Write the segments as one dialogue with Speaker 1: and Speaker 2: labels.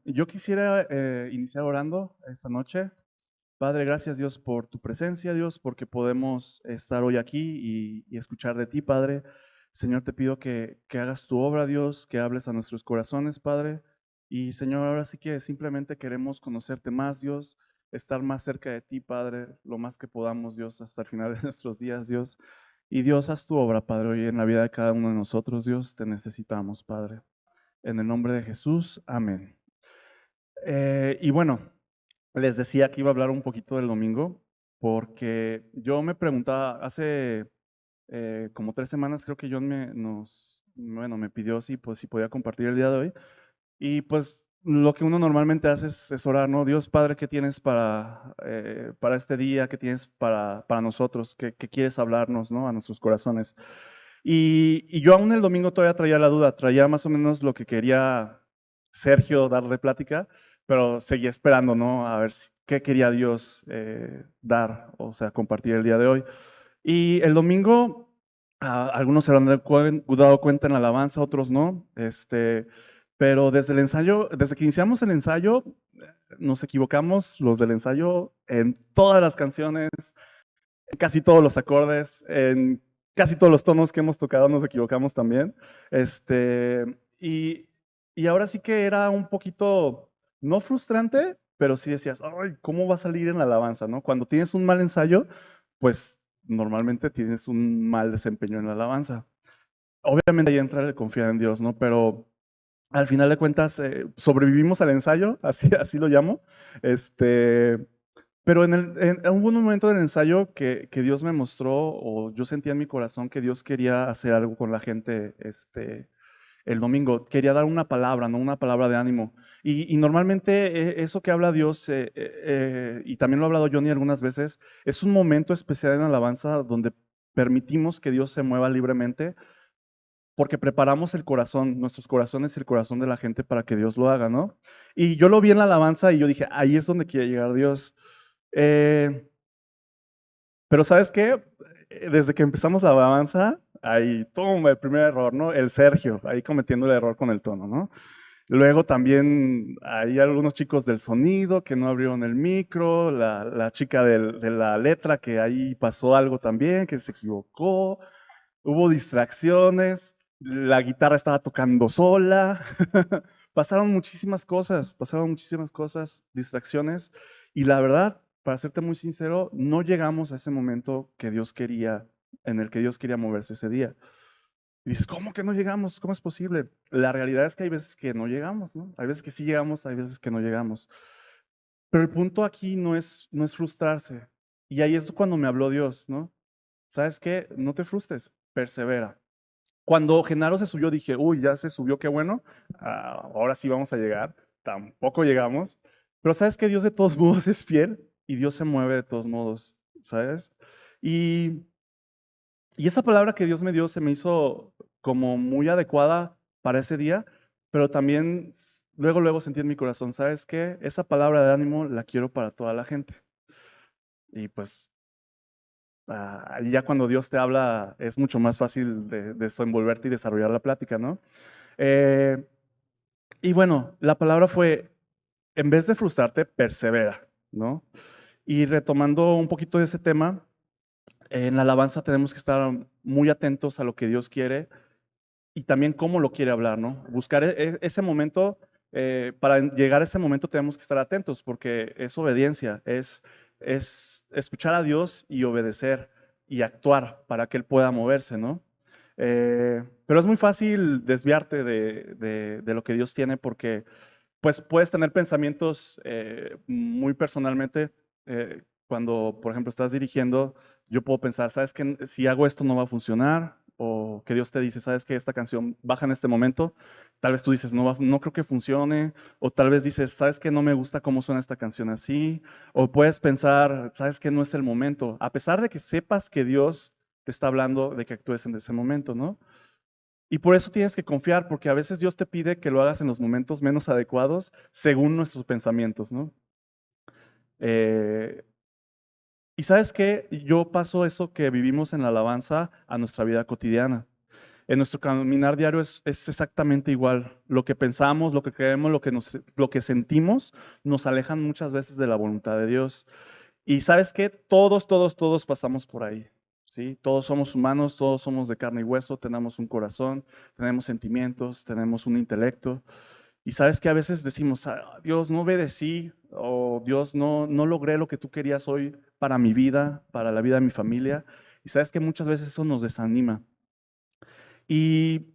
Speaker 1: yo quisiera iniciar orando esta noche. Padre, gracias Dios por tu presencia, Dios, porque podemos estar hoy aquí y escuchar de ti, Padre. Señor, te pido que hagas tu obra, Dios, que hables a nuestros corazones, Padre. Y Señor, ahora sí que simplemente queremos conocerte más, Dios, estar más cerca de ti, Padre, lo más que podamos, Dios, hasta el final de nuestros días, Dios. Y Dios, haz tu obra, Padre, hoy en la vida de cada uno de nosotros, Dios, te necesitamos, Padre. En el nombre de Jesús, amén. Y bueno, les decía que iba a hablar un poquito del domingo, porque yo me preguntaba, hace como 3 semanas creo que John bueno, me pidió si podía compartir el día de hoy. Y pues lo que uno normalmente hace es orar, ¿no? Dios Padre, ¿qué tienes para este día? ¿Qué tienes para nosotros? ¿Qué quieres hablarnos, ¿no? A nuestros corazones. Y yo aún el domingo todavía traía la duda, traía más o menos lo que quería Sergio darle plática, pero seguía esperando, ¿no? A ver qué quería Dios dar, o sea, compartir el día de hoy. Y el domingo, algunos se habrán dado cuenta en la alabanza, otros no. Pero desde el ensayo, desde que iniciamos el ensayo, nos equivocamos los del ensayo en todas las canciones, en casi todos los acordes, en casi todos los tonos que hemos tocado nos equivocamos también. Este, y, y ahora sí que era un poquito, no frustrante, pero sí decías, ay, ¿cómo va a salir en la alabanza, no? Cuando tienes un mal ensayo, pues normalmente tienes un mal desempeño en la alabanza. Obviamente ahí entra el confiar en Dios, ¿no? Pero al final de cuentas sobrevivimos al ensayo, así lo llamo. Este, pero hubo un momento del ensayo que Dios me mostró, o yo sentía en mi corazón que Dios quería hacer algo con la gente el domingo. Quería dar una palabra, ¿no? Una palabra de ánimo. Y normalmente eso que habla Dios, y también lo ha hablado Johnny algunas veces, es un momento especial en la alabanza donde permitimos que Dios se mueva libremente porque preparamos el corazón, nuestros corazones y el corazón de la gente para que Dios lo haga, ¿no? Y yo lo vi en la alabanza y yo dije, ahí es donde quiere llegar Dios. Eh, pero ¿sabes qué? Desde que empezamos la alabanza, ahí, toma el primer error, ¿no? El Sergio, ahí cometiendo el error con el tono, ¿no? Luego también hay algunos chicos del sonido que no abrieron el micro, la chica de la letra que ahí pasó algo también, que se equivocó, hubo distracciones, la guitarra estaba tocando sola, pasaron muchísimas cosas, distracciones, y la verdad, para serte muy sincero, no llegamos a ese momento que Dios quería, en el que Dios quería moverse ese día. Y dices, ¿cómo que no llegamos? ¿Cómo es posible? La realidad es que hay veces que no llegamos, ¿no? Hay veces que sí llegamos, hay veces que no llegamos. Pero el punto aquí no es frustrarse. Y ahí es cuando me habló Dios, ¿no? ¿Sabes qué? No te frustres, persevera. Cuando Genaro se subió, dije, uy, ya se subió, qué bueno, ahora sí vamos a llegar. Tampoco llegamos. Pero sabes que Dios de todos modos es fiel y Dios se mueve de todos modos, ¿sabes? Y, y esa palabra que Dios me dio se me hizo como muy adecuada para ese día, pero también luego sentí en mi corazón, ¿sabes qué? Esa palabra de ánimo la quiero para toda la gente. Y pues ya cuando Dios te habla es mucho más fácil de desenvolverte y desarrollar la plática, ¿no? Eh, y bueno, la palabra fue, en vez de frustrarte, persevera, ¿no? Y retomando un poquito de ese tema, en la alabanza tenemos que estar muy atentos a lo que Dios quiere y también cómo lo quiere hablar, ¿no? Buscar ese momento, para llegar a ese momento tenemos que estar atentos porque es obediencia, es escuchar a Dios y obedecer y actuar para que Él pueda moverse, ¿no? Pero es muy fácil desviarte de lo que Dios tiene porque pues puedes tener pensamientos muy personalmente. Cuando, por ejemplo, estás dirigiendo, yo puedo pensar, ¿sabes qué? Si hago esto no va a funcionar, o que Dios te dice, ¿sabes qué? Esta canción baja en este momento. Tal vez tú dices, no creo que funcione, o tal vez dices, ¿sabes qué? No me gusta cómo suena esta canción así, o puedes pensar, ¿sabes qué? No es el momento, a pesar de que sepas que Dios te está hablando de que actúes en ese momento, ¿no? Y por eso tienes que confiar, porque a veces Dios te pide que lo hagas en los momentos menos adecuados según nuestros pensamientos, ¿no? Eh, y sabes qué, yo paso eso que vivimos en la alabanza a nuestra vida cotidiana. En nuestro caminar diario es exactamente igual. Lo que pensamos, lo que creemos, lo que sentimos, nos alejan muchas veces de la voluntad de Dios. Y ¿sabes qué? Todos pasamos por ahí, ¿sí? Todos somos humanos, todos somos de carne y hueso, tenemos un corazón, tenemos sentimientos, tenemos un intelecto. Y sabes que a veces decimos, "Ah, Dios, no obedecí, o Dios, no logré lo que tú querías hoy para mi vida, para la vida de mi familia". Y sabes que muchas veces eso nos desanima. Y,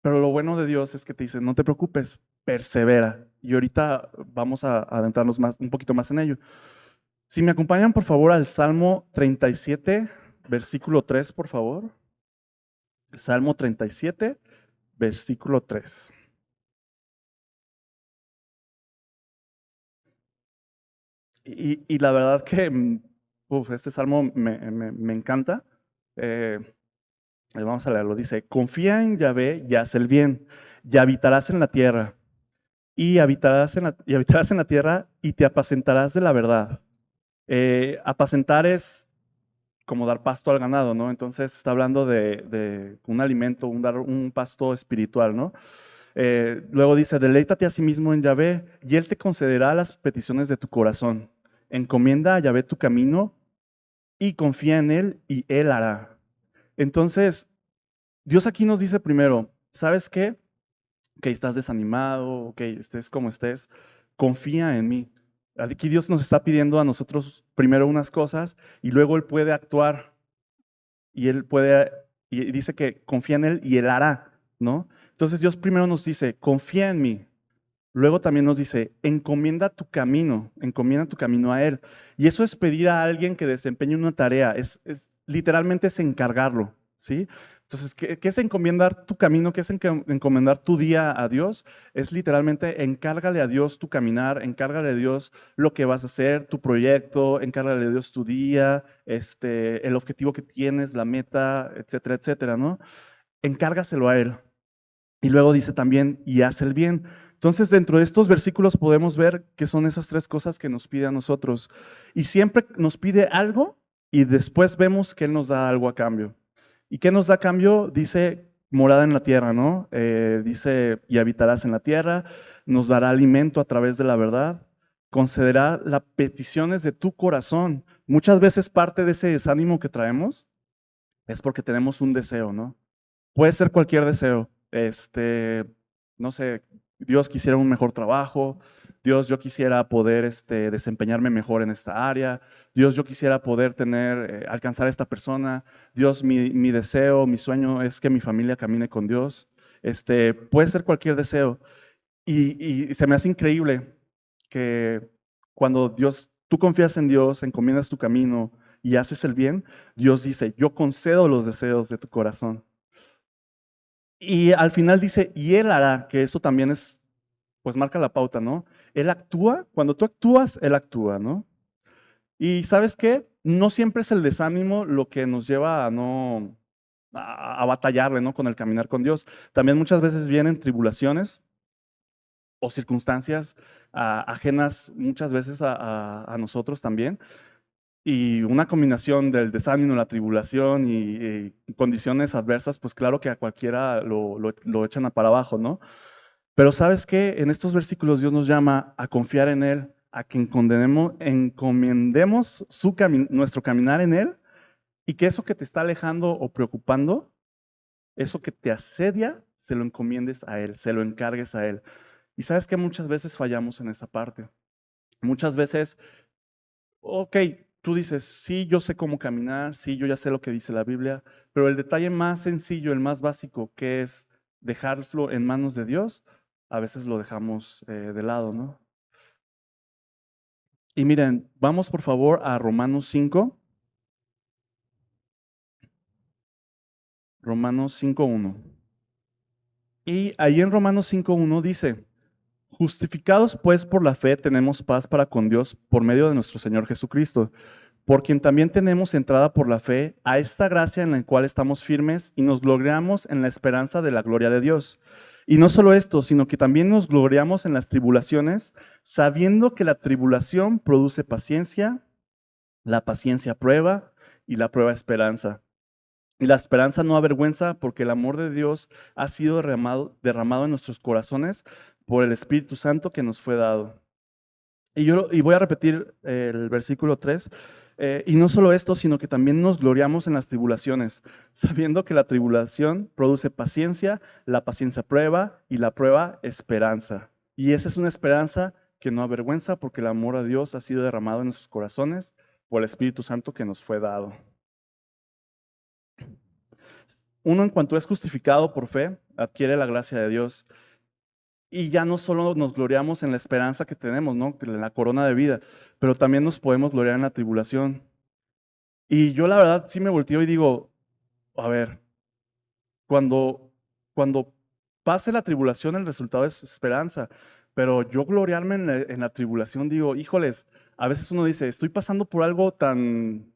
Speaker 1: pero lo bueno de Dios es que te dice, no te preocupes, persevera. Y ahorita vamos a adentrarnos más, un poquito más en ello. Si me acompañan, por favor, al Salmo 37, versículo 3, por favor. Salmo 37, versículo 3. Y la verdad que este salmo me encanta. Eh, Vamos a leerlo. Dice, confía en Yahvé y haz el bien, y habitarás en la tierra, y habitarás en la tierra y te apacentarás de la verdad. Apacentar es como dar pasto al ganado, ¿no? Entonces está hablando de un alimento, dar un pasto espiritual, ¿no? Luego dice, deleítate a sí mismo en Yahvé y Él te concederá las peticiones de tu corazón. Encomienda a Yahvé tu camino y confía en Él y Él hará. Entonces, Dios aquí nos dice primero, ¿sabes qué? Que estás desanimado, que estés como estés, confía en mí. Aquí Dios nos está pidiendo a nosotros primero unas cosas y luego Él puede actuar y Él puede, y dice que confía en Él y Él hará, ¿no? Entonces Dios primero nos dice, confía en mí. Luego también nos dice, encomienda tu camino a Él. Y eso es pedir a alguien que desempeñe una tarea, literalmente es encargarlo, ¿sí? Entonces, ¿qué es encomendar tu camino? ¿Qué es encomendar tu día a Dios? Es literalmente encárgale a Dios tu caminar, encárgale a Dios lo que vas a hacer, tu proyecto, encárgale a Dios tu día, el objetivo que tienes, la meta, etcétera, etcétera, ¿no? Encárgaselo a Él. Y luego dice también, y haz el bien. Entonces, dentro de estos versículos podemos ver que son esas tres cosas que nos pide a nosotros. Y siempre nos pide algo y después vemos que Él nos da algo a cambio. ¿Y qué nos da a cambio? Dice, morada en la tierra, ¿no? Dice, y habitarás en la tierra, nos dará alimento a través de la verdad, concederá las peticiones de tu corazón. Muchas veces parte de ese desánimo que traemos es porque tenemos un deseo, ¿no? Puede ser cualquier deseo. No sé, Dios quisiera un mejor trabajo. Dios, yo quisiera poder desempeñarme mejor en esta área. Dios, yo quisiera poder alcanzar a esta persona. Dios, mi deseo, mi sueño es que mi familia camine con Dios. Puede ser cualquier deseo. Y se me hace increíble que cuando tú confías en Dios, encomiendas tu camino y haces el bien, Dios dice, yo concedo los deseos de tu corazón. Y al final dice, y Él hará, que eso también pues marca la pauta, ¿no? Él actúa, cuando tú actúas, Él actúa, ¿no? Y ¿sabes qué? No siempre es el desánimo lo que nos lleva a no, a batallarle, ¿no? Con el caminar con Dios. También muchas veces vienen tribulaciones o circunstancias ajenas muchas veces a nosotros también. Y una combinación del desánimo, la tribulación y condiciones adversas, pues claro que a cualquiera lo echan para abajo, ¿no? Pero ¿sabes qué? En estos versículos Dios nos llama a confiar en Él, a que encomendemos nuestro caminar en Él y que eso que te está alejando o preocupando, eso que te asedia, se lo encomiendes a Él, se lo encargues a Él. Y sabes que muchas veces fallamos en esa parte. Muchas veces, ok, tú dices, sí, yo sé cómo caminar, sí, yo ya sé lo que dice la Biblia, pero el detalle más sencillo, el más básico, que es dejarlo en manos de Dios, a veces lo dejamos de lado, ¿no? Y miren, vamos por favor a Romanos 5, Romanos 5:1. Y ahí en Romanos 5:1 dice, justificados pues por la fe tenemos paz para con Dios por medio de nuestro Señor Jesucristo, por quien también tenemos entrada por la fe a esta gracia en la cual estamos firmes y nos gloriamos en la esperanza de la gloria de Dios. Y no solo esto, sino que también nos gloriamos en las tribulaciones, sabiendo que la tribulación produce paciencia, la paciencia prueba y la prueba esperanza. Y la esperanza no avergüenza porque el amor de Dios ha sido derramado en nuestros corazones por el Espíritu Santo que nos fue dado. Y voy a repetir el versículo 3. Y no solo esto, sino que también nos gloriamos en las tribulaciones, sabiendo que la tribulación produce paciencia, la paciencia prueba y la prueba esperanza. Y esa es una esperanza que no avergüenza porque el amor a Dios ha sido derramado en nuestros corazones por el Espíritu Santo que nos fue dado. Uno, en cuanto es justificado por fe, adquiere la gracia de Dios. Y ya no solo nos gloriamos en la esperanza que tenemos, ¿no? En la corona de vida, pero también nos podemos gloriar en la tribulación. Y yo la verdad sí me volteo y digo, a ver, cuando, cuando pase la tribulación el resultado es esperanza, pero yo gloriarme en la tribulación digo, híjoles, a veces uno dice, estoy pasando por algo tan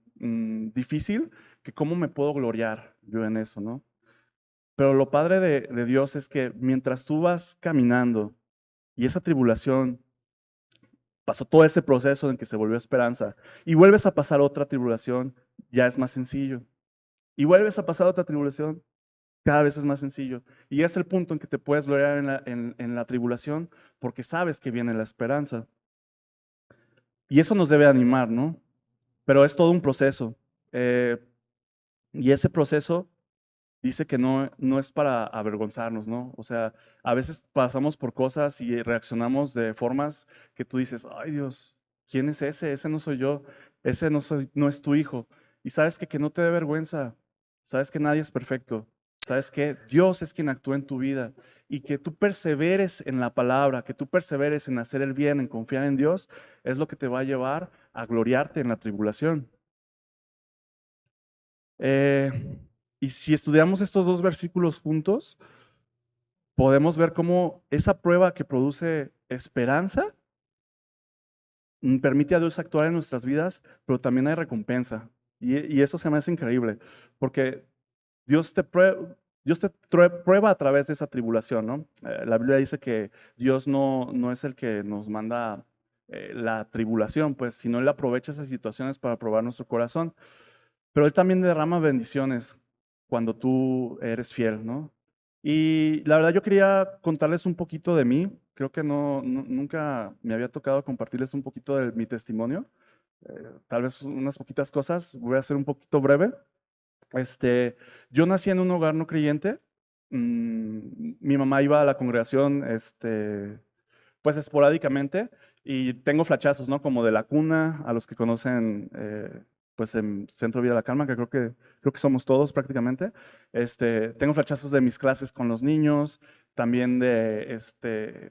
Speaker 1: difícil que cómo me puedo gloriar yo en eso, ¿no? Pero lo padre de Dios es que mientras tú vas caminando y esa tribulación pasó todo ese proceso en que se volvió esperanza y vuelves a pasar otra tribulación, ya es más sencillo. Y vuelves a pasar otra tribulación, cada vez es más sencillo. Y es el punto en que te puedes gloriar en la tribulación porque sabes que viene la esperanza. Y eso nos debe animar, ¿no? Pero es todo un proceso. Eh, y ese proceso dice que no es para avergonzarnos, ¿no? O sea, a veces pasamos por cosas y reaccionamos de formas que tú dices, ay Dios, ¿quién es ese? Ese no soy yo, ese no es tu hijo. Y sabes que no te dé vergüenza, sabes que nadie es perfecto, sabes que Dios es quien actúa en tu vida y que tú perseveres en la palabra, que tú perseveres en hacer el bien, en confiar en Dios, es lo que te va a llevar a gloriarte en la tribulación. Eh, y si estudiamos estos dos versículos juntos, podemos ver cómo esa prueba que produce esperanza permite a Dios actuar en nuestras vidas, pero también hay recompensa. Y eso se me hace increíble, porque Dios te prueba a través de esa tribulación, ¿no? La Biblia dice que Dios no es el que nos manda la tribulación, pues, sino Él aprovecha esas situaciones para probar nuestro corazón. Pero Él también derrama bendiciones cuando tú eres fiel, ¿no? Y la verdad yo quería contarles un poquito de mí. Creo que nunca me había tocado compartirles un poquito de mi testimonio. Tal vez unas poquitas cosas. Voy a ser un poquito breve. Yo nací en un hogar no creyente. Mi mamá iba a la congregación, pues esporádicamente, y tengo flachazos, ¿no? Como de la cuna, a los que conocen, pues en Centro Vida La Calma, que creo que somos todos prácticamente. Tengo flachazos de mis clases con los niños, también de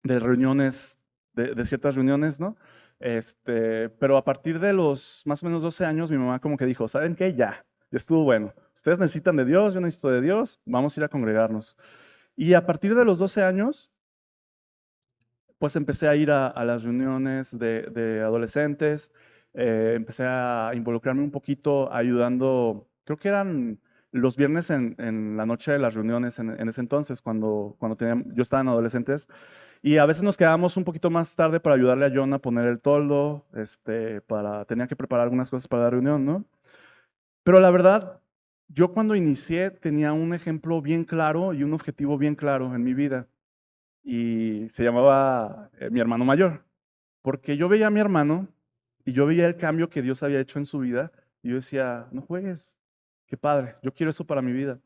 Speaker 1: reuniones, de ciertas reuniones, ¿no? Pero a partir de los más o menos 12 años, mi mamá como que dijo, ¿saben qué? Ya estuvo bueno. Ustedes necesitan de Dios, yo necesito de Dios, vamos a ir a congregarnos. Y a partir de los 12 años, pues empecé a ir a las reuniones de adolescentes, empecé a involucrarme un poquito ayudando, creo que eran los viernes en la noche de las reuniones en ese entonces, cuando yo estaba en adolescentes, y a veces nos quedábamos un poquito más tarde para ayudarle a John a poner el toldo, tenía que preparar algunas cosas para la reunión, ¿no? Pero la verdad, yo cuando inicié tenía un ejemplo bien claro y un objetivo bien claro en mi vida y se llamaba mi hermano mayor, porque yo veía a mi hermano y yo veía el cambio que Dios había hecho en su vida y yo decía, no juegues, qué padre, yo quiero eso para mi vida.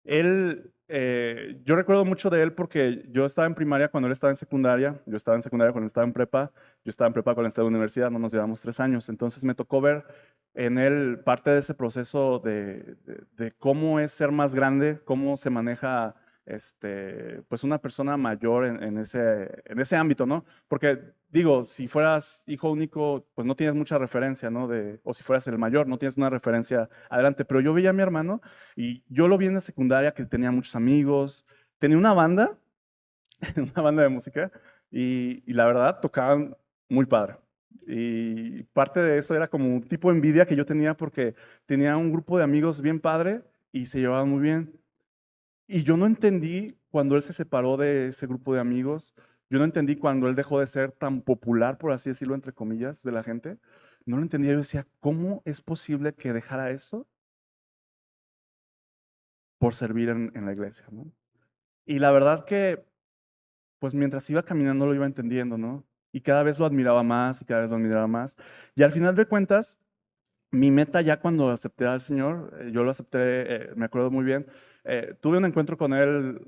Speaker 1: Yo recuerdo mucho de él porque yo estaba en primaria cuando él estaba en secundaria, yo estaba en secundaria cuando él estaba en prepa, yo estaba en prepa cuando él estaba en universidad, no nos llevamos 3 años, entonces me tocó ver en él parte de ese proceso de cómo es ser más grande, cómo se maneja pues una persona mayor en ese ámbito, ¿no? Porque digo, si fueras hijo único, pues no tienes mucha referencia, ¿no? O si fueras el mayor, no tienes una referencia adelante, pero yo veía a mi hermano y yo lo vi en la secundaria que tenía muchos amigos, tenía una banda, una banda de música, y la verdad tocaban muy padre. Y parte de eso era como un tipo de envidia que yo tenía porque tenía un grupo de amigos bien padre y se llevaban muy bien. Y yo no entendí cuando él se separó de ese grupo de amigos, yo no entendí cuando él dejó de ser tan popular, por así decirlo, entre comillas, de la gente. No lo entendía, yo decía, ¿cómo es posible que dejara eso por servir en la iglesia, ¿no? Y la verdad que, pues mientras iba caminando lo iba entendiendo, ¿no? Y cada vez lo admiraba más y cada vez lo admiraba más. Y al final de cuentas, mi meta ya cuando acepté al Señor, yo lo acepté, me acuerdo muy bien, tuve un encuentro con Él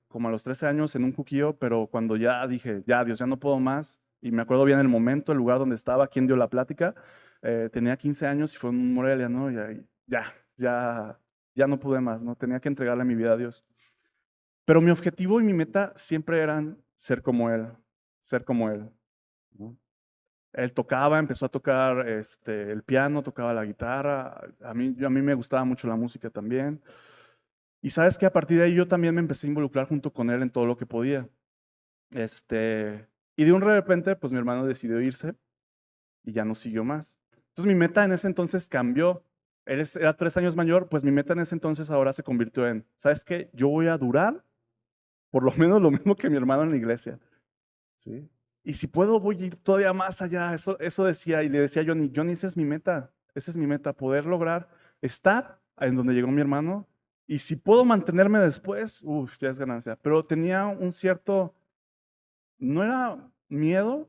Speaker 1: como a los 13 años en un cuquillo, pero cuando ya dije, ya Dios, ya no puedo más, y me acuerdo bien el momento, el lugar donde estaba, quién dio la plática, tenía 15 años y fue en Morelia, ¿no? Y ahí, ya no pude más, ¿no? Tenía que entregarle mi vida a Dios. Pero mi objetivo y mi meta siempre eran ser como Él, ser como Él, ¿no? Él tocaba, empezó a tocar el piano, tocaba la guitarra. A mí me gustaba mucho la música también. Y sabes que a partir de ahí yo también me empecé a involucrar junto con él en todo lo que podía. Y de un repente, pues mi hermano decidió irse y ya no siguió más. Entonces mi meta en ese entonces cambió. Era 3 años mayor, pues mi meta en ese entonces ahora se convirtió en, ¿sabes qué? Yo voy a durar por lo menos lo mismo que mi hermano en la iglesia. ¿Sí? Y si puedo, voy a ir todavía más allá. Eso decía, y le decía a Johnny, Johnny, esa es mi meta, poder lograr estar en donde llegó mi hermano. Y si puedo mantenerme después, uff, ya es ganancia. Pero tenía un cierto, no era miedo,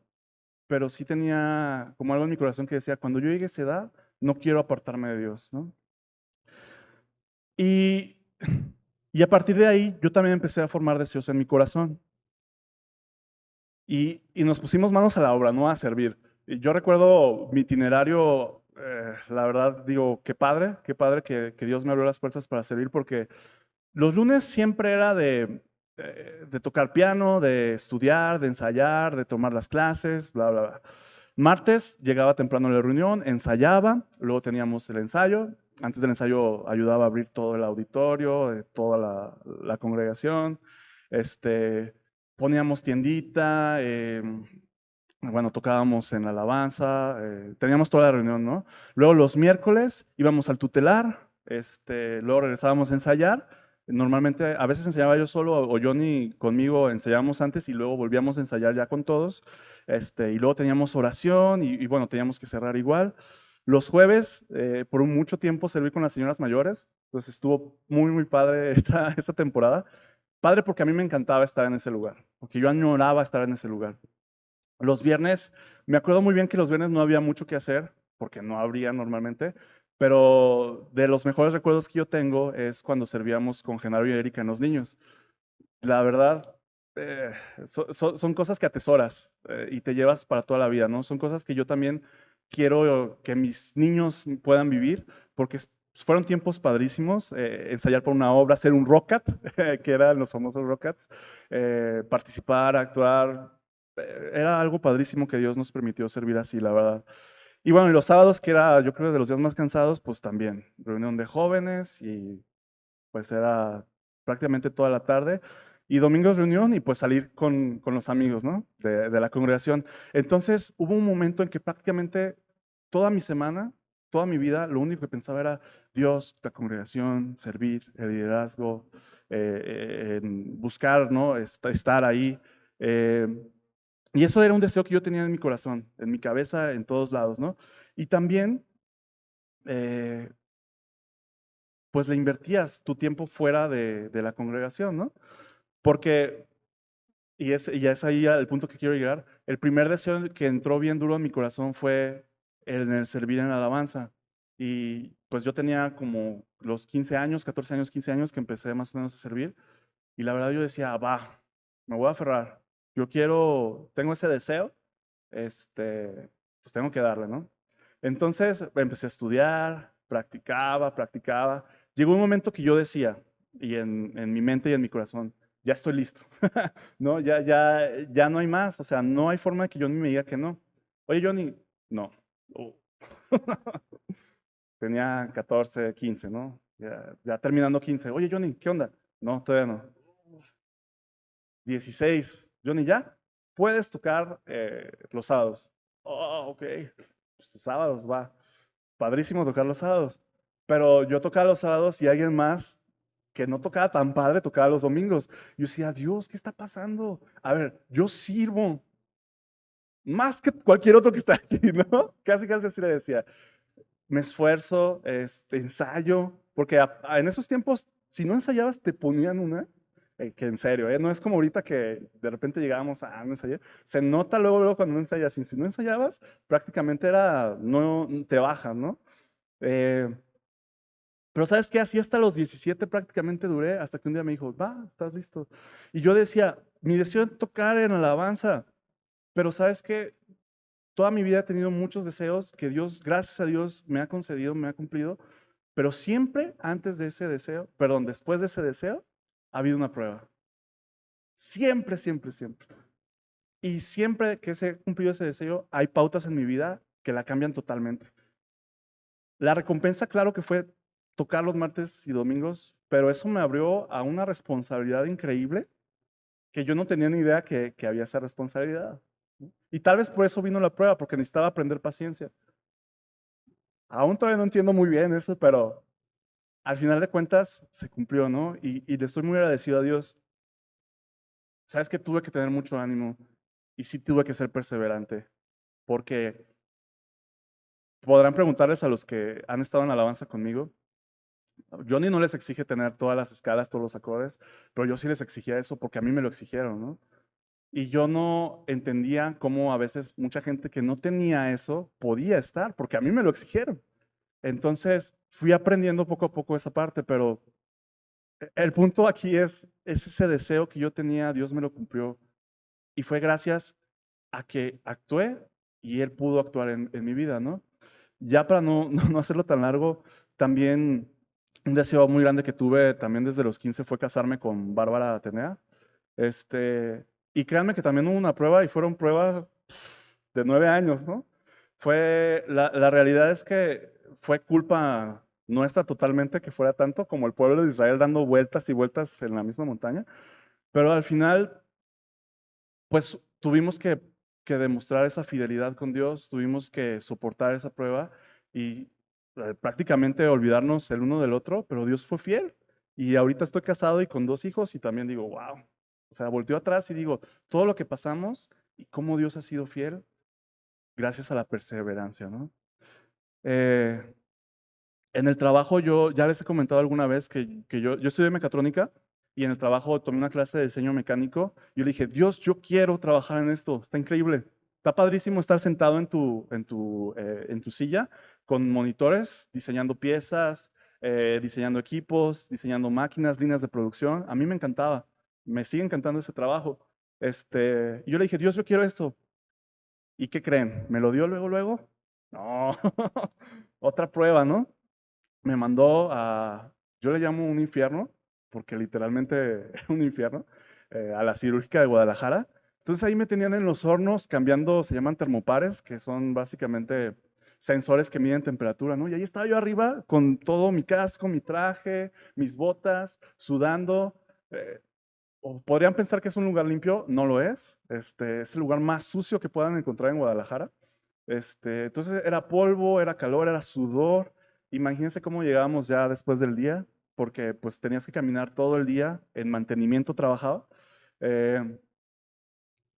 Speaker 1: pero sí tenía como algo en mi corazón que decía, cuando yo llegue a esa edad, no quiero apartarme de Dios, ¿no? Y, y a partir de ahí, yo también empecé a formar deseos en mi corazón. Y nos pusimos manos a la obra, ¿no? A servir. Y yo recuerdo mi itinerario, la verdad digo, qué padre que Dios me abrió las puertas para servir, porque los lunes siempre era de tocar piano, de estudiar, de ensayar, de tomar las clases, bla, bla, bla. Martes llegaba temprano a la reunión, ensayaba, luego teníamos el ensayo. Antes del ensayo ayudaba a abrir todo el auditorio, toda la congregación. Este, Poníamos tiendita, bueno, tocábamos en la alabanza, teníamos toda la reunión, ¿no? Luego los miércoles íbamos al tutelar, luego regresábamos a ensayar. Normalmente, a veces ensayaba yo solo o Johnny conmigo ensayábamos antes y luego volvíamos a ensayar ya con todos. Y luego teníamos oración y bueno, teníamos que cerrar igual. Los jueves, por mucho tiempo serví con las señoras mayores, entonces estuvo muy, muy padre esta temporada. Padre porque a mí me encantaba estar en ese lugar, porque yo añoraba estar en ese lugar. Los viernes, me acuerdo muy bien que los viernes no había mucho que hacer, porque no habría normalmente, pero de los mejores recuerdos que yo tengo es cuando servíamos con Genaro y Erika en los niños. La verdad, son cosas que atesoras y te llevas para toda la vida, ¿no? Son cosas que yo también quiero que mis niños puedan vivir, porque fueron tiempos padrísimos, ensayar por una obra, hacer un rocket, que eran los famosos rockets, participar, actuar, era algo padrísimo que Dios nos permitió servir así, la verdad. Y bueno, y los sábados, que era yo creo de los días más cansados, pues también, reunión de jóvenes y pues era prácticamente toda la tarde. Y domingos reunión y pues salir con los amigos, ¿no? De la congregación. Entonces hubo un momento en que prácticamente toda mi semana, toda mi vida, lo único que pensaba era Dios, la congregación, servir, el liderazgo, en buscar, ¿no? Estar ahí. Eh, y eso era un deseo que yo tenía en mi corazón, en mi cabeza, en todos lados, ¿no? Y también, eh, pues le invertías tu tiempo fuera de la congregación, ¿no? Porque, y es ahí el punto que quiero llegar, el primer deseo que entró bien duro en mi corazón fue el servir en la alabanza. Y pues yo tenía como los 15 años, 14 años, 15 años que empecé más o menos a servir. Y la verdad yo decía, va, me voy a aferrar. Tengo ese deseo, pues tengo que darle, ¿no? Entonces empecé a estudiar, practicaba. Llegó un momento que yo decía, y en mi mente y en mi corazón, ya estoy listo, ¿no? Ya no hay más, o sea, no hay forma de que Johnny me diga que no. Oye, Johnny, no. Oh. Tenía 14, 15, ¿no? Ya terminando 15. Oye, Johnny, ¿qué onda? No, todavía no. 16. Johnny, ¿ya? Puedes tocar los sábados. Oh, ok. Pues los sábados, va. Padrísimo tocar los sábados. Pero yo tocaba los sábados y alguien más que no tocaba tan padre tocaba los domingos. Yo decía, Dios, ¿qué está pasando? A ver, yo sirvo más que cualquier otro que está aquí, ¿no? Casi así le decía. Me esfuerzo, ensayo, porque en esos tiempos, si no ensayabas, te ponían una, que en serio, no es como ahorita que de repente llegábamos a no ensayar, se nota luego cuando no ensayas, y si no ensayabas, prácticamente era, no, te bajan, ¿no? Eh, pero ¿sabes qué? Así hasta los 17 prácticamente duré, hasta que un día me dijo, va, estás listo. Y yo decía, mi deseo es tocar en alabanza, pero ¿sabes qué? Toda mi vida he tenido muchos deseos que Dios, gracias a Dios, me ha concedido, me ha cumplido, pero siempre antes de ese deseo, perdón, después de ese deseo, ha habido una prueba. Siempre, siempre, siempre. Y siempre que se ha cumplido ese deseo, hay pautas en mi vida que la cambian totalmente. La recompensa, claro que fue tocar los martes y domingos, pero eso me abrió a una responsabilidad increíble que yo no tenía ni idea que había esa responsabilidad. Y tal vez por eso vino la prueba, porque necesitaba aprender paciencia. Aún todavía no entiendo muy bien eso, pero al final de cuentas se cumplió, ¿no? Y le estoy muy agradecido a Dios. Sabes que tuve que tener mucho ánimo y sí tuve que ser perseverante, porque podrán preguntarles a los que han estado en alabanza conmigo. Johnny no les exige tener todas las escalas, todos los acordes, pero yo sí les exigía eso porque a mí me lo exigieron, ¿no? Y yo no entendía cómo a veces mucha gente que no tenía eso podía estar, porque a mí me lo exigieron. Entonces fui aprendiendo poco a poco esa parte, pero el punto aquí es ese deseo que yo tenía, Dios me lo cumplió. Y fue gracias a que actué y Él pudo actuar en mi vida, ¿no? Ya para no hacerlo tan largo, también un deseo muy grande que tuve también desde los 15 fue casarme con Bárbara Atenea. Y créanme que también hubo una prueba y fueron pruebas de 9 años, ¿no? La realidad es que fue culpa nuestra totalmente que fuera tanto como el pueblo de Israel dando vueltas y vueltas en la misma montaña, pero al final, pues tuvimos que demostrar esa fidelidad con Dios, tuvimos que soportar esa prueba y prácticamente olvidarnos el uno del otro, pero Dios fue fiel. Y ahorita estoy casado y con 2 hijos y también digo, wow. O sea, volteo atrás y digo, todo lo que pasamos y cómo Dios ha sido fiel gracias a la perseverancia, ¿no? Eh, en el trabajo yo ya les he comentado alguna vez que yo estudié mecatrónica y en el trabajo tomé una clase de diseño mecánico. Yo le dije, Dios, yo quiero trabajar en esto, está increíble. Está padrísimo estar sentado en tu silla con monitores, diseñando piezas, diseñando equipos, diseñando máquinas, líneas de producción. A mí me encantaba, me sigue encantando ese trabajo. Y yo le dije, Dios, yo quiero esto. ¿Y qué creen? ¿Me lo dio luego, luego? No, otra prueba, ¿no? Me mandó yo le llamo un infierno, porque literalmente es un infierno, a la cirúrgica de Guadalajara. Entonces ahí me tenían en los hornos cambiando, se llaman termopares, que son básicamente sensores que miden temperatura, ¿no? Y ahí estaba yo arriba con todo mi casco, mi traje, mis botas, sudando. eh, o podrían pensar que es un lugar limpio, no lo es. Es el lugar más sucio que puedan encontrar en Guadalajara. Entonces era polvo, era calor, era sudor. Imagínense cómo llegábamos ya después del día, porque pues tenías que caminar todo el día en mantenimiento trabajado. Eh,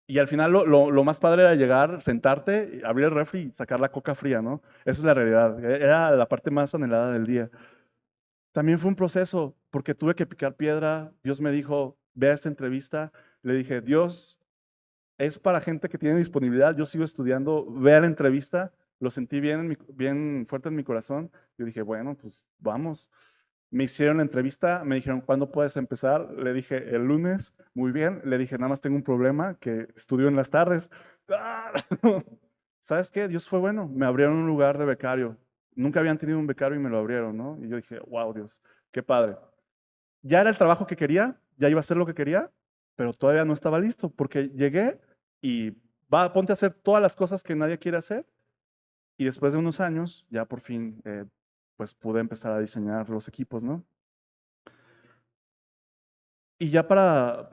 Speaker 1: y al final lo más padre era llegar, sentarte, abrir el refri y sacar la coca fría, ¿no? Esa es la realidad. Era la parte más anhelada del día. También fue un proceso, porque tuve que picar piedra. Dios me dijo, ve a esta entrevista. Le dije, Dios, es para gente que tiene disponibilidad. Yo sigo estudiando, ve a la entrevista, lo sentí bien fuerte en mi corazón. Yo dije, bueno, pues vamos. Me hicieron la entrevista, me dijeron, ¿cuándo puedes empezar? Le dije, el lunes, muy bien. Le dije, nada más tengo un problema, que estudio en las tardes. ¡Ah! ¿Sabes qué? Dios fue bueno, me abrieron un lugar de becario. Nunca habían tenido un becario y me lo abrieron, ¿no? Y yo dije, wow, Dios, qué padre. Ya era el trabajo que quería, ya iba a hacer lo que quería, pero todavía no estaba listo, porque llegué y ponte a hacer todas las cosas que nadie quiere hacer. Y después de unos años, ya por fin, pues pude empezar a diseñar los equipos, ¿no? Y ya para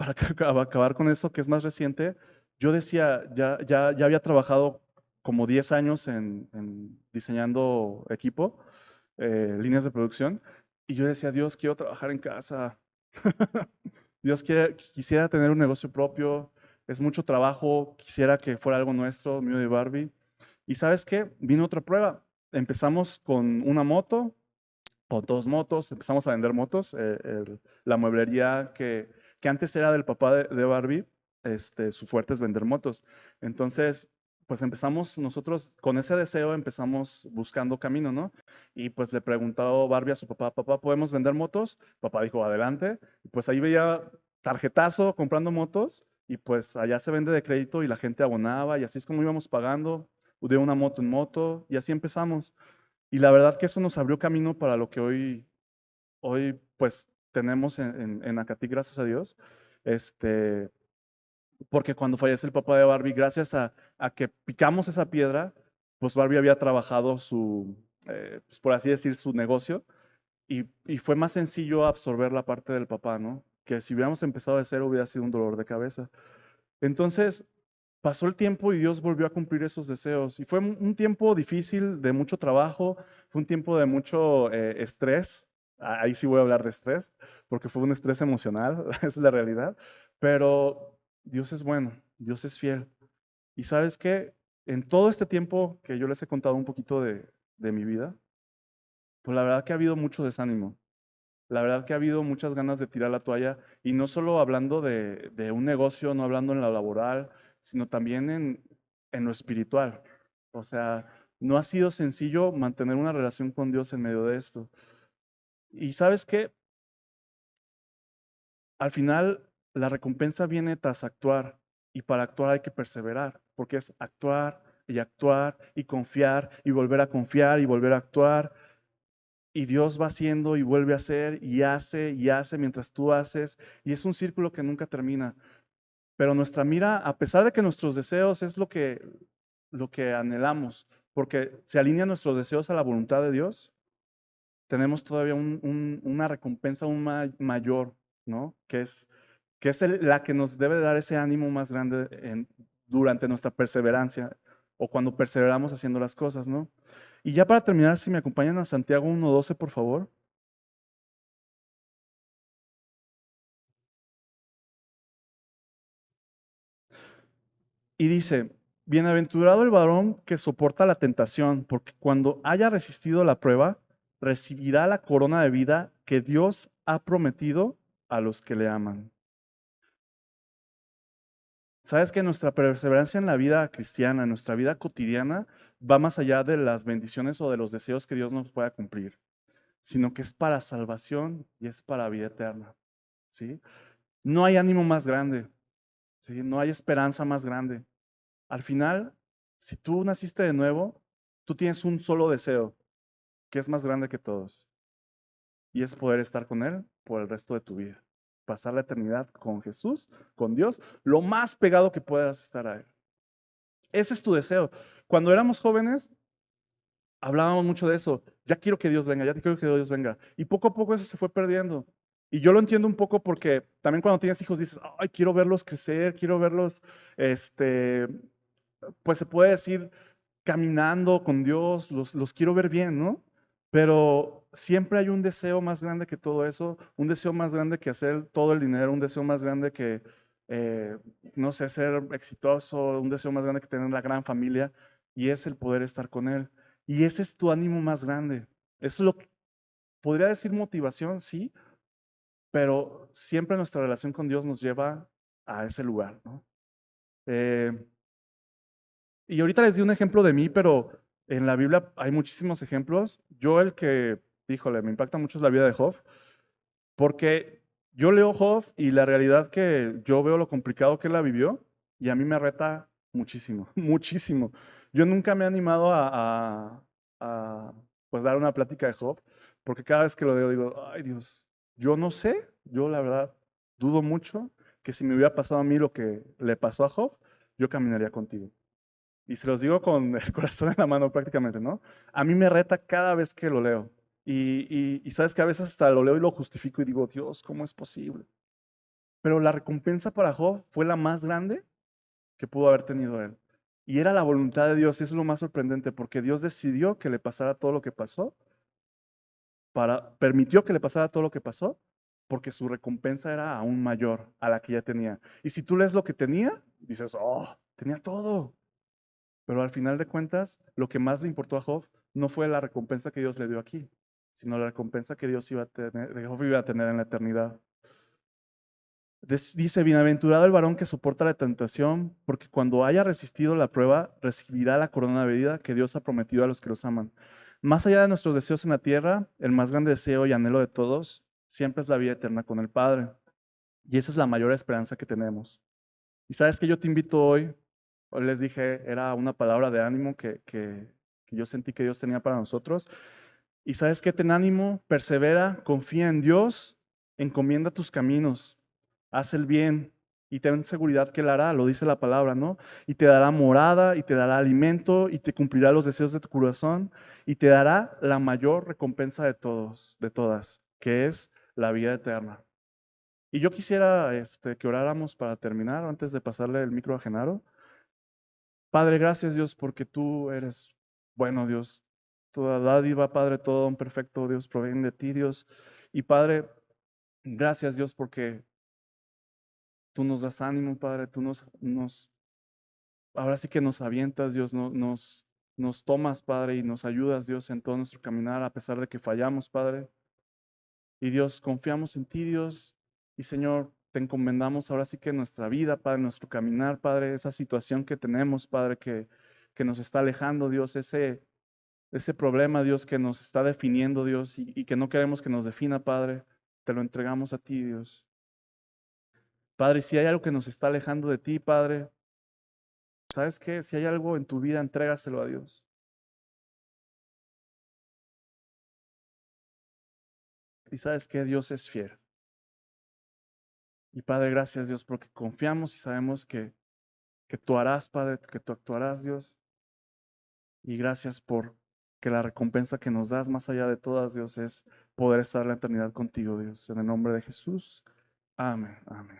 Speaker 1: acabar con eso, que es más reciente, yo decía, ya había trabajado como 10 años en diseñando equipo, líneas de producción, y yo decía, Dios, quiero trabajar en casa. Quisiera tener un negocio propio, es mucho trabajo, quisiera que fuera algo nuestro, mío de Barbie. Y ¿sabes qué? Vino otra prueba. Empezamos con una moto, con dos motos, empezamos a vender motos. La mueblería que antes era del papá de Barbie, su fuerte es vender motos. Entonces, pues empezamos nosotros, con ese deseo empezamos buscando camino, ¿no? Y pues le preguntó Barbie a su papá, papá, ¿podemos vender motos? Papá dijo, adelante. Y pues ahí veía tarjetazo comprando motos y pues allá se vende de crédito y la gente abonaba y así es como íbamos pagando de una moto en moto y así empezamos. Y la verdad que eso nos abrió camino para lo que hoy pues tenemos en Acatí, gracias a Dios. Este, porque cuando fallece el papá de Barbie, gracias a que picamos esa piedra, pues Barbie había trabajado pues por así decir, su negocio y fue más sencillo absorber la parte del papá, ¿no? Que si hubiéramos empezado de cero hubiera sido un dolor de cabeza. Entonces, pasó el tiempo y Dios volvió a cumplir esos deseos. Y fue un tiempo difícil, de mucho trabajo, fue un tiempo de mucho estrés. Ahí sí voy a hablar de estrés, porque fue un estrés emocional, es la realidad. Pero Dios es bueno, Dios es fiel. Y sabes qué, en todo este tiempo que yo les he contado un poquito de mi vida, pues la verdad que ha habido mucho desánimo. La verdad que ha habido muchas ganas de tirar la toalla y no solo hablando de un negocio, no hablando en lo laboral, sino también en lo espiritual. O sea, no ha sido sencillo mantener una relación con Dios en medio de esto. Y sabes qué, al final la recompensa viene tras actuar y para actuar hay que perseverar, porque es actuar y confiar y volver a confiar y volver a actuar. Y Dios va haciendo y vuelve a hacer y hace mientras tú haces. Y es un círculo que nunca termina. Pero nuestra mira, a pesar de que nuestros deseos es lo que anhelamos, porque se alinean nuestros deseos a la voluntad de Dios, tenemos todavía una recompensa aún mayor, ¿no? Que es la que nos debe dar ese ánimo más grande durante nuestra perseverancia o cuando perseveramos haciendo las cosas, ¿no? Y ya para terminar, si me acompañan a Santiago 1:12, por favor. Y dice, bienaventurado el varón que soporta la tentación, porque cuando haya resistido la prueba, recibirá la corona de vida que Dios ha prometido a los que le aman. Sabes que nuestra perseverancia en la vida cristiana, en nuestra vida cotidiana, va más allá de las bendiciones o de los deseos que Dios nos pueda cumplir, sino que es para salvación y es para vida eterna, ¿sí? No hay ánimo más grande, ¿sí? No hay esperanza más grande. Al final, si tú naciste de nuevo, tú tienes un solo deseo, que es más grande que todos, y es poder estar con Él por el resto de tu vida. Pasar la eternidad con Jesús, con Dios, lo más pegado que puedas estar a Él. Ese es tu deseo. Cuando éramos jóvenes, hablábamos mucho de eso. Ya quiero que Dios venga, ya quiero que Dios venga. Y poco a poco eso se fue perdiendo. Y yo lo entiendo un poco porque también cuando tienes hijos dices, ay, quiero verlos crecer, quiero verlos, pues se puede decir, caminando con Dios, los quiero ver bien, ¿no? Pero siempre hay un deseo más grande que todo eso, un deseo más grande que hacer todo el dinero, un deseo más grande que, eh, no sé, ser exitoso, un deseo más grande que tener una gran familia, y es el poder estar con Él. Y ese es tu ánimo más grande. Eso es lo que podría decir motivación, sí, pero siempre nuestra relación con Dios nos lleva a ese lugar, ¿no? Eh, Y ahorita les di un ejemplo de mí, pero en la Biblia hay muchísimos ejemplos. Yo el que, híjole, me impacta mucho es la vida de Job, porque yo leo Job y la realidad que yo veo lo complicado que él la vivió y a mí me reta muchísimo, muchísimo. Yo nunca me he animado a, pues dar una plática de Job, porque cada vez que lo veo digo, ay Dios, yo no sé, yo la verdad dudo mucho que si me hubiera pasado a mí lo que le pasó a Job, yo caminaría contigo. Y se los digo con el corazón en la mano prácticamente, ¿no? A mí me reta cada vez que lo leo. Y sabes que a veces hasta lo leo y lo justifico y digo, Dios, ¿cómo es posible? Pero la recompensa para Job fue la más grande que pudo haber tenido él. Y era la voluntad de Dios, y eso es lo más sorprendente, porque Dios decidió que le pasara todo lo que pasó, permitió que le pasara todo lo que pasó, porque su recompensa era aún mayor a la que ya tenía. Y si tú lees lo que tenía, dices, oh, tenía todo. Pero al final de cuentas, lo que más le importó a Job no fue la recompensa que Dios le dio aquí, sino la recompensa que Dios iba a tener en la eternidad. Dice, bienaventurado el varón que soporta la tentación, porque cuando haya resistido la prueba, recibirá la corona de vida que Dios ha prometido a los que los aman. Más allá de nuestros deseos en la tierra, el más grande deseo y anhelo de todos siempre es la vida eterna con el Padre. Y esa es la mayor esperanza que tenemos. Y sabes que yo te invito hoy les dije, era una palabra de ánimo que yo sentí que Dios tenía para nosotros. Y sabes que ten ánimo, persevera, confía en Dios, encomienda tus caminos, haz el bien y ten seguridad que Él hará, lo dice la palabra, ¿no? Y te dará morada y te dará alimento y te cumplirá los deseos de tu corazón y te dará la mayor recompensa de todos, de todas, que es la vida eterna. Y yo quisiera que oráramos para terminar, antes de pasarle el micro a Genaro. Padre, gracias Dios porque tú eres bueno, Dios. Toda dádiva, Padre, todo un perfecto Dios proviene de ti, Dios. Y Padre, gracias Dios porque tú nos das ánimo, Padre. Tú ahora sí que nos avientas, Dios, nos tomas, Padre, y nos ayudas, Dios, en todo nuestro caminar, a pesar de que fallamos, Padre. Y Dios, confiamos en ti, Dios. Y Señor, te encomendamos ahora sí que nuestra vida, Padre, nuestro caminar, Padre, esa situación que tenemos, Padre, que nos está alejando, Dios, ese problema, Dios, que nos está definiendo, Dios, y que no queremos que nos defina, Padre, te lo entregamos a ti, Dios. Padre, si hay algo que nos está alejando de ti, Padre, ¿sabes qué? Si hay algo en tu vida, entrégaselo a Dios. Y sabes que Dios es fiel. Y Padre, gracias, Dios, porque confiamos y sabemos que tú harás, Padre, que tú actuarás, Dios. Y gracias por que la recompensa que nos das más allá de todas, Dios, es poder estar en la eternidad contigo, Dios. En el nombre de Jesús. Amén. Amén.